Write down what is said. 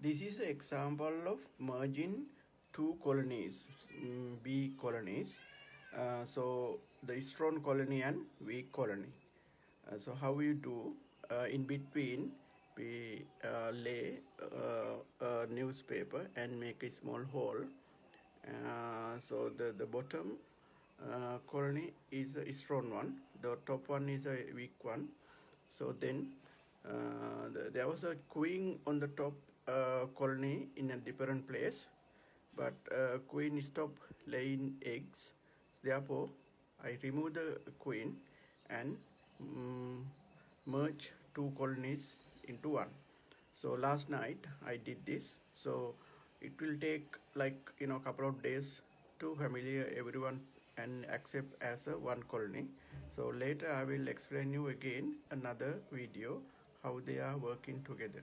This is an example of merging two colonies, bee colonies. So the strong colony and weak colony. So how we do, in between we lay a newspaper and make a small hole. So the bottom colony is a strong one, the top one is a weak one. So then there was a queen on the top colony in a different place, but queen stopped laying eggs. Therefore, I remove the queen and merge two colonies into one. So last night I did this. So it will take like couple of days to familiar everyone and accept as a one colony. So later I will explain you again another video how they are working together.